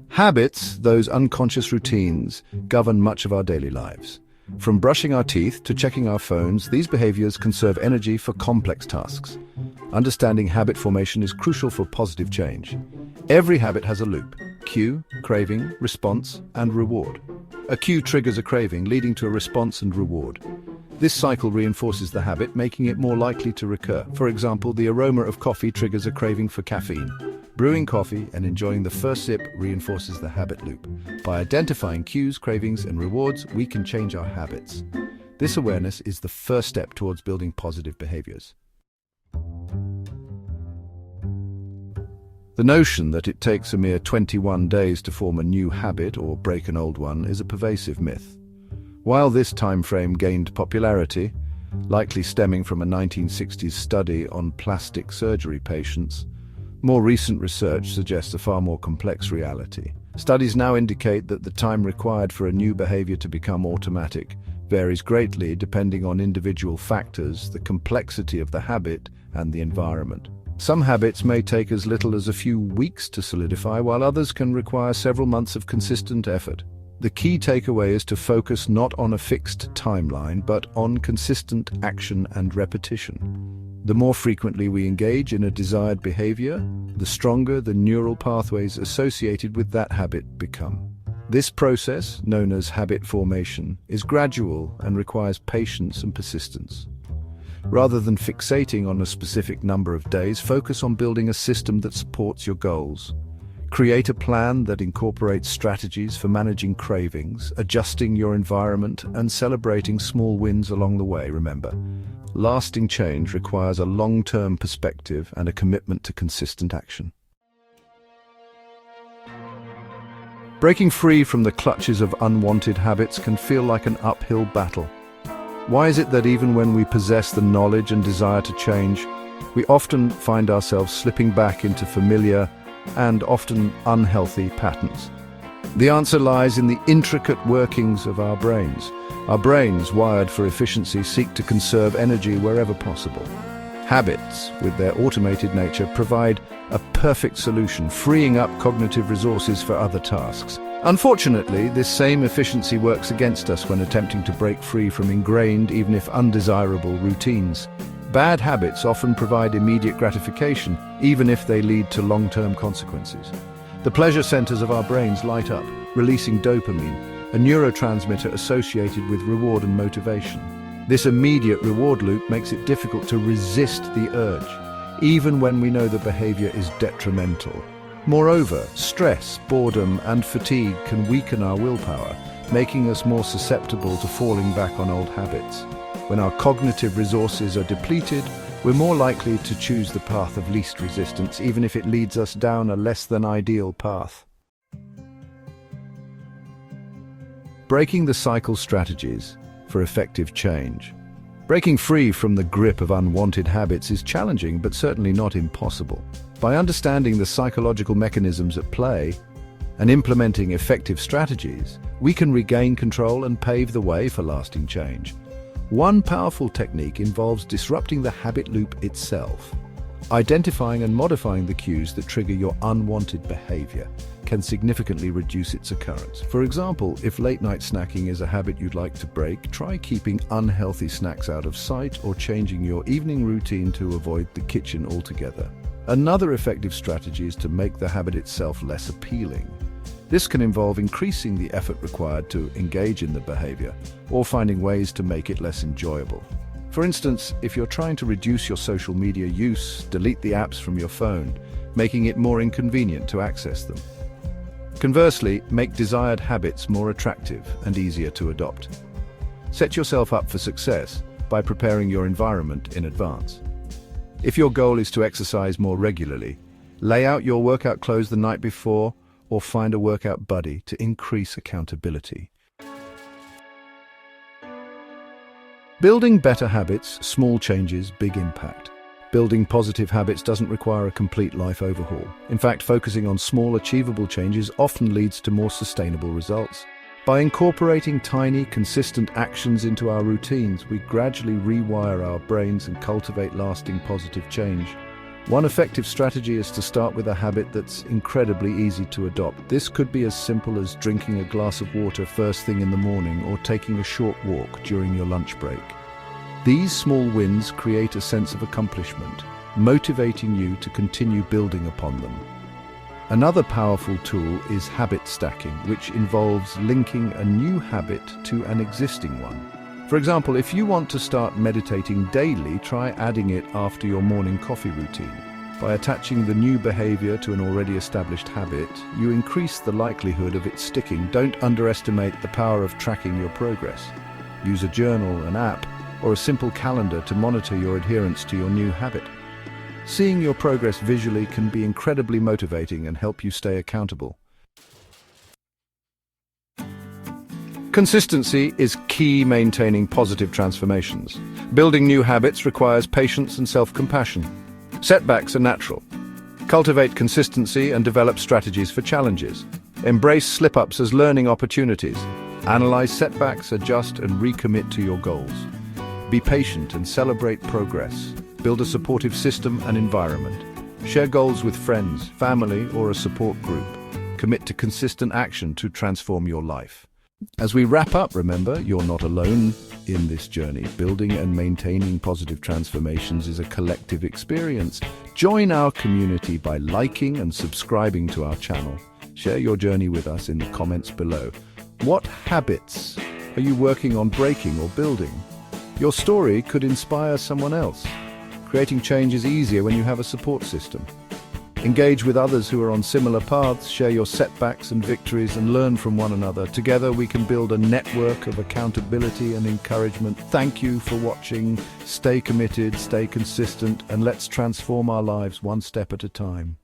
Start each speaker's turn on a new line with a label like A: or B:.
A: Habits, those unconscious routines, govern much of our daily lives. From brushing our teeth to checking our phones, these behaviors conserve energy for complex tasks. Understanding habit formation is crucial for positive change. Every habit has a loop: cue, craving, response, and reward. A cue triggers a craving, leading to a response and reward. This cycle reinforces the habit, making it more likely to recur. For example, the aroma of coffee triggers a craving for caffeine. Brewing coffee and enjoying the first sip reinforces the habit loop. By identifying cues, cravings, and rewards, we can change our habits. This awareness is the first step towards building positive behaviors. The notion that it takes a mere 21 days to form a new habit or break an old one is a pervasive myth. While this time frame gained popularity, likely stemming from a 1960s study on plastic surgery patients, more recent research suggests a far more complex reality. Studies now indicate that the time required for a new behavior to become automatic varies greatly depending on individual factors, the complexity of the habit, and the environment. Some habits may take as little as a few weeks to solidify, while others can require several months of consistent effort. The key takeaway is to focus not on a fixed timeline, but on consistent action and repetition. The more frequently we engage in a desired behavior, the stronger the neural pathways associated with that habit become. This process, known as habit formation, is gradual and requires patience and persistence. Rather than fixating on a specific number of days, focus on building a system that supports your goals. Create a plan that incorporates strategies for managing cravings, adjusting your environment, and celebrating small wins along the way. Remember, lasting change requires a long-term perspective and a commitment to consistent action. Breaking free from the clutches of unwanted habits can feel like an uphill battle. Why is it that even when we possess the knowledge and desire to change, we often find ourselves slipping back into familiar and often unhealthy patterns? The answer lies in the intricate workings of our brains. Our brains, wired for efficiency, seek to conserve energy wherever possible. Habits, with their automated nature, provide a perfect solution, freeing up cognitive resources for other tasks. Unfortunately, this same efficiency works against us when attempting to break free from ingrained, even if undesirable, routines. Bad habits often provide immediate gratification, even if they lead to long-term consequences. The pleasure centers of our brains light up, releasing dopamine, a neurotransmitter associated with reward and motivation. This immediate reward loop makes it difficult to resist the urge, even when we know the behavior is detrimental. Moreover, stress, boredom, and fatigue can weaken our willpower, making us more susceptible to falling back on old habits. When our cognitive resources are depleted, we're more likely to choose the path of least resistance, even if it leads us down a less than ideal path. Breaking the cycle strategies for effective change. Breaking free from the grip of unwanted habits is challenging, but certainly not impossible. By understanding the psychological mechanisms at play and implementing effective strategies, we can regain control and pave the way for lasting change. One powerful technique involves disrupting the habit loop itself. Identifying and modifying the cues that trigger your unwanted behavior can significantly reduce its occurrence. For example, if late-night snacking is a habit you'd like to break, try keeping unhealthy snacks out of sight or changing your evening routine to avoid the kitchen altogether. Another effective strategy is to make the habit itself less appealing. This can involve increasing the effort required to engage in the behavior or finding ways to make it less enjoyable. For instance, if you're trying to reduce your social media use, delete the apps from your phone, making it more inconvenient to access them. Conversely, make desired habits more attractive and easier to adopt. Set yourself up for success by preparing your environment in advance. If your goal is to exercise more regularly, lay out your workout clothes the night before or find a workout buddy to increase accountability. Building better habits, small changes, big impact. Building positive habits doesn't require a complete life overhaul. In fact, focusing on small, achievable changes often leads to more sustainable results. By incorporating tiny, consistent actions into our routines, we gradually rewire our brains and cultivate lasting positive change. One effective strategy is to start with a habit that's incredibly easy to adopt. This could be as simple as drinking a glass of water first thing in the morning or taking a short walk during your lunch break. These small wins create a sense of accomplishment, motivating you to continue building upon them. Another powerful tool is habit stacking, which involves linking a new habit to an existing one. For example, if you want to start meditating daily, try adding it after your morning coffee routine. By attaching the new behavior to an already established habit, you increase the likelihood of it sticking. Don't underestimate the power of tracking your progress. Use a journal, an app, or a simple calendar to monitor your adherence to your new habit. Seeing your progress visually can be incredibly motivating and help you stay accountable. Consistency is key maintaining positive transformations. Building new habits requires patience and self-compassion. Setbacks are natural. Cultivate consistency and develop strategies for challenges. Embrace slip-ups as learning opportunities. Analyze setbacks, adjust, and recommit to your goals. Be patient and celebrate progress. Build a supportive system and environment. Share goals with friends, family, or a support group. Commit to consistent action to transform your life. As we wrap up, remember, you're not alone in this journey. Building and maintaining positive transformations is a collective experience. Join our community by liking and subscribing to our channel. Share your journey with us in the comments below. What habits are you working on breaking or building? Your story could inspire someone else. Creating change is easier when you have a support system. Engage with others who are on similar paths, share your setbacks and victories, and learn from one another. Together we can build a network of accountability and encouragement. Thank you for watching. Stay committed, stay consistent, and let's transform our lives one step at a time.